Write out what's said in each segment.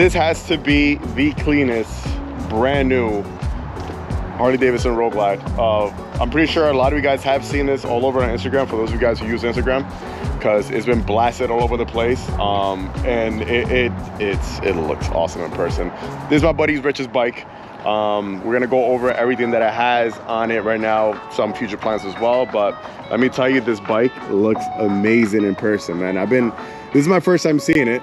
This has to be the cleanest, brand new Harley Davidson Road Glide. I'm pretty sure a lot of you guys have seen this all over on Instagram, for those of you guys who use Instagram, because it's been blasted all over the place. And it looks awesome in person. This is my buddy Rich's bike. We're gonna go over everything that it has on it right now, some future plans as well, but let me tell you, this bike looks amazing in person, man. This is my first time seeing it.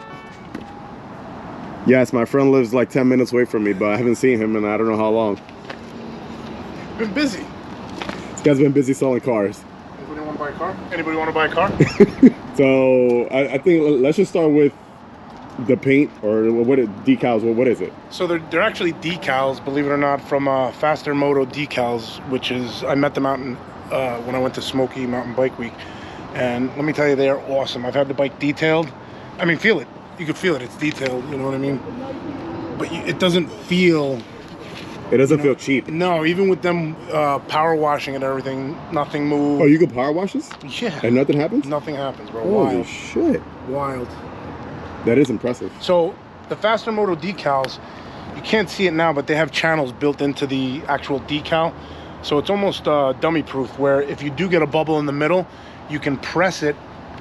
Yes, my friend lives like 10 minutes away from me, but I haven't seen him in I don't know how long. Been busy. This guy's been busy selling cars. Anybody want to buy a car? Anybody want to buy a car? So I think let's just start with the paint, or decals. What is it? So they're actually decals, believe it or not, from Faster Moto Decals, which is, I met them out in, when I went to Smoky Mountain Bike Week, and let me tell you, they are awesome. I've had the bike detailed. I mean, feel it. You could feel it. It's detailed. You know what I mean? But it doesn't feel. It doesn't feel cheap. No, even with them power washing and everything, nothing moves. Oh, you can power wash this? Yeah. And nothing happens? Nothing happens, bro. Holy Wild. shit. Wild. That is impressive. So the Faster Moto decals, you can't see it now, but they have channels built into the actual decal. So it's almost dummy proof, where if you do get a bubble in the middle, you can press it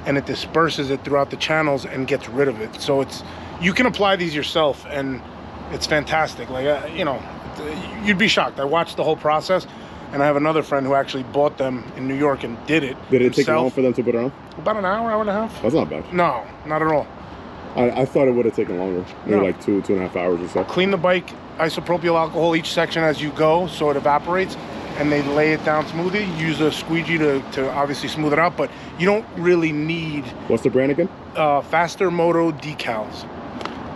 and it disperses it throughout the channels and gets rid of it. So you can apply these yourself, and it's fantastic. Like, you know, you'd be shocked. I watched the whole process, and I have another friend who actually bought them in New York and did it. Did it take long for them to put it on? About an hour and a half. That's not bad. No, not at all. I thought it would have taken longer, maybe like 2.5 hours or so. Clean the bike, isopropyl alcohol each section as you go, so it evaporates, and they lay it down smoothly. Use a squeegee to obviously smooth it out, but you don't really need. What's the brand again? Faster Moto Decals.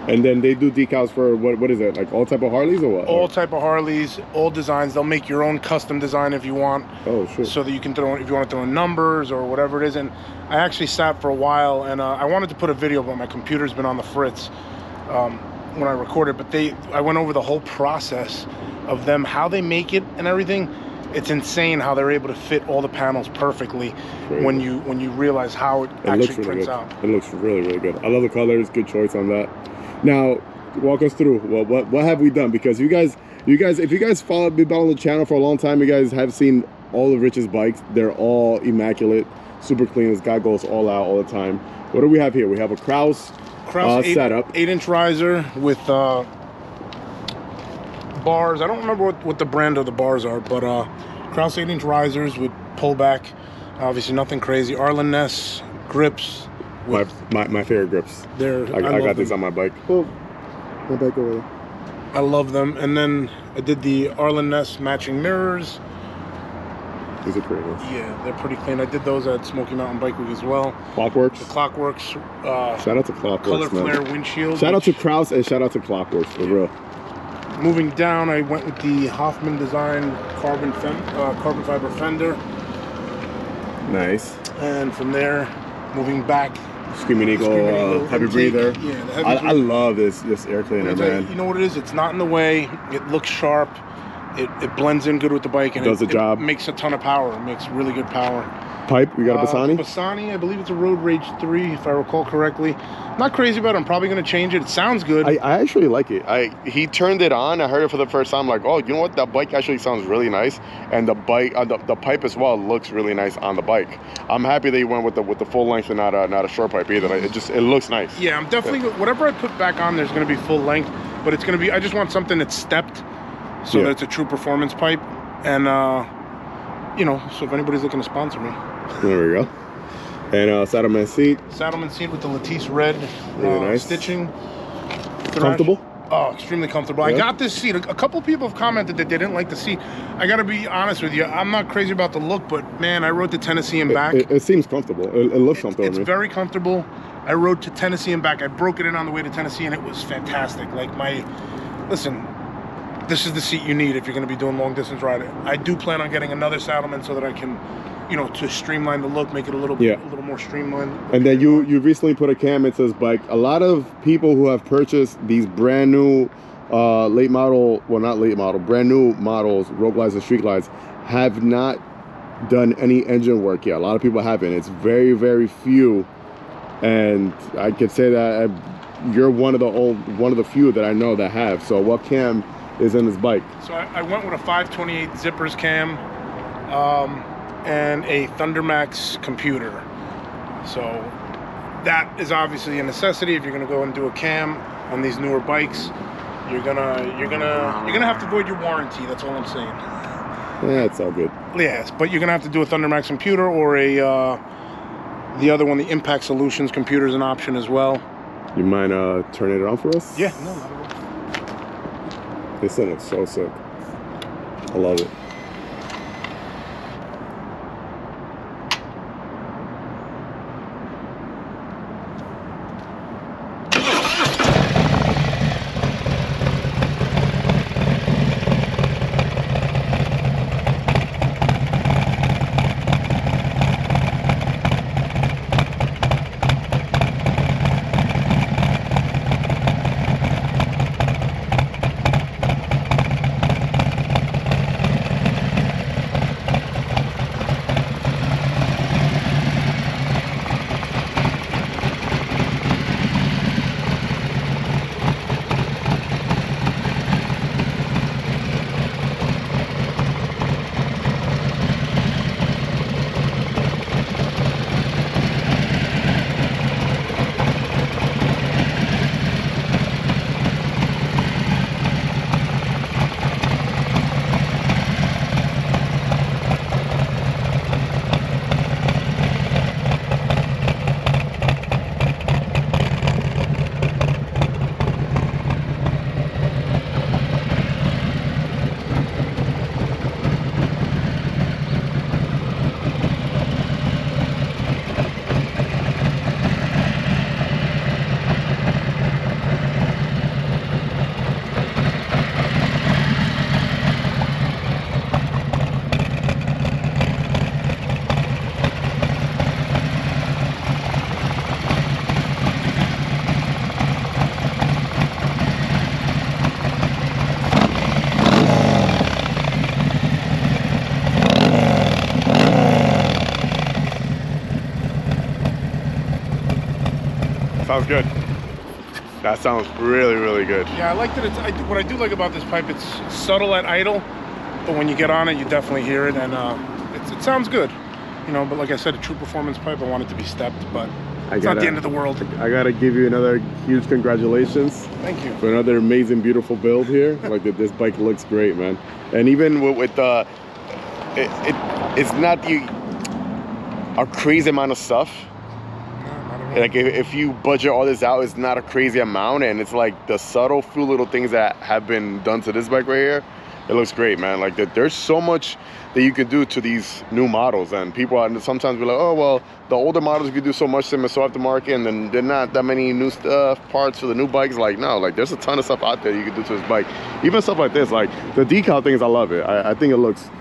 And then they do decals for what is it, like all type of Harleys or what? All type of Harleys, all designs. They'll make your own custom design if you want. Oh, sure. So that you can throw, if you want to throw in numbers or whatever it is. And I actually sat for a while, and I wanted to put a video, but my computer's been on the fritz when I recorded. But I went over the whole process of them, how they make it and everything. It's insane how they're able to fit all the panels perfectly when you realize how it actually prints out. It looks really, really good. I love the colors. Good choice on that. Now, walk us through. Well, what have we done? Because you guys, if you guys been on the channel for a long time, you guys have seen all of Rich's bikes. They're all immaculate, super clean. This guy goes all out all the time. What do we have here? We have a Kraus setup, 8-inch riser with bars. I don't remember what the brand of the bars are, but Kraus 8-inch risers with pullback. Obviously, nothing crazy. Arlen Ness grips. My favorite grips. I got these on my bike. Oh, my bike over there. I love them. And then I did the Arlen Ness matching mirrors. These are pretty nice. Yeah, they're pretty clean. I did those at Smoky Mountain Bike Week as well. Clockworks. The Clockworks. Shout out to Clockworks, Color man. flare windshield. Shout out to Kraus and shout out to Clockworks, for real. Moving down, I went with the Hoffman design carbon fiber fender. Nice. And from there, moving back. Screaming Eagle heavy breather. Yeah, the heavy breather. I love this air cleaner, man. You know what it is? It's not in the way. It looks sharp. It blends in good with the bike, and does the job. It makes a ton of power. It makes really good power. Pipe, we got a Bassani? Bassani, I believe it's a Road Rage 3, if I recall correctly. Not crazy about it. I'm probably going to change it. It sounds good. I actually like it. He turned it on. I heard it for the first time. Like, oh, you know what? That bike actually sounds really nice, and the bike, the pipe as well looks really nice on the bike. I'm happy they went with the full length and not a short pipe either. It looks nice. Yeah, I'm definitely whatever I put back on, there's going to be full length, but it's going to be. I just want something that's stepped, so that it's a true performance pipe, and you know, so if anybody's looking to sponsor me. There we go. And Saddleman seat. Saddleman seat with the Latisse red really nice. stitching. Comfortable? Oh, extremely comfortable. Yeah. I got this seat. A couple people have commented that they didn't like the seat. I got to be honest with you. I'm not crazy about the look, but man, I rode to Tennessee and back. It seems comfortable. It looks comfortable. It's very comfortable. I rode to Tennessee and back. I broke it in on the way to Tennessee, and it was fantastic. Like listen, this is the seat you need if you're going to be doing long distance riding. I do plan on getting another Saddleman so that I can, you know, to streamline the look, make it a little more streamlined. And then you recently put a cam into this bike. A lot of people who have purchased these brand new brand new models, Road Glides and Street Glides, have not done any engine work yet. A lot of people haven't. It's very, very few. And I could say that you're one of the few that I know that have. So what cam is in this bike? So I went with a 528 zippers cam and a Thundermax computer. So that is obviously a necessity if you're gonna go and do a cam on these newer bikes. You're gonna have to void your warranty. That's all I'm saying. Yeah, it's all good. Yes, but you're gonna have to do a Thundermax computer or a the other one, the Impact Solutions computer is an option as well. You mind turning it on for us? Yeah, no, not at all. This thing looks so sick. I love it. Sounds good. That sounds really, really good. Yeah, I like that. What I do like about this pipe, it's subtle at idle, but when you get on it, you definitely hear it, and it sounds good. You know, but like I said, a true performance pipe. I want it to be stepped, but it's not the end of the world. I gotta give you another huge congratulations. Thank you for another amazing, beautiful build here. Like this bike looks great, man. And even with the, it's not a crazy amount of stuff. Like if you budget all this out, it's not a crazy amount, and it's like the subtle few little things that have been done to this bike right here. It looks great, man. Like there's so much that you can do to these new models, and people are sometimes be like, oh well, the older models you can do so much to them, so aftermarket, and then there are not that many new stuff parts for the new bikes. Like no, like there's a ton of stuff out there you can do to this bike. Even stuff like this, like the decal things, I love it. I think it looks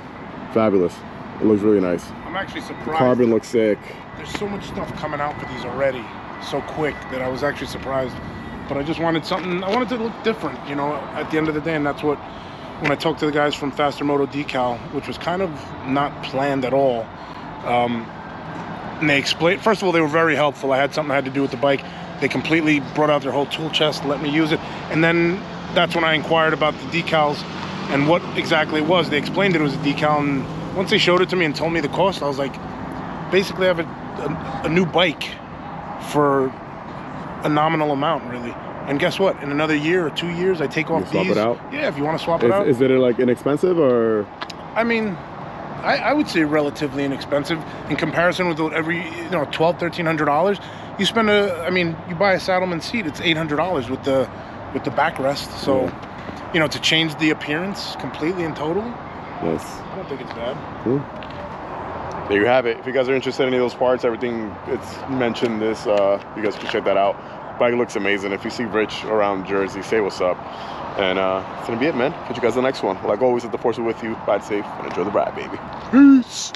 fabulous. It looks really nice. I'm actually surprised. The carbon looks sick. There's so much stuff coming out for these already, so quick, that I was actually surprised. But I just wanted something, I wanted to look different, you know, at the end of the day. And that's what, when I talked to the guys from Faster Moto Decal, which was kind of not planned at all, and they explained, first of all, they were very helpful. I had something I had to do with the bike. They completely brought out their whole tool chest, let me use it. And then that's when I inquired about the decals and what exactly it was. They explained it was a decal, and once they showed it to me and told me the cost, I was like, basically I have a new bike for a nominal amount, really. And guess what? In another year or 2 years, I take off these. Swap it out? Yeah, if you want to swap it out. Is it like inexpensive or? I mean, I would say relatively inexpensive in comparison with every, you know, $1,200, $1,300. You spend you buy a Saddleman seat, it's $800 with the backrest. So, yeah. You know, to change the appearance completely and totally. Yes. I don't think it's bad. Cool. There you have it. If you guys are interested in any of those parts, everything it's mentioned this, you guys can check that out. Bike looks amazing. If you see Rich around Jersey, say what's up. And that's gonna be it, man. Catch you guys in the next one. Like always, let the force be with you. Ride safe and enjoy the ride, baby. Peace.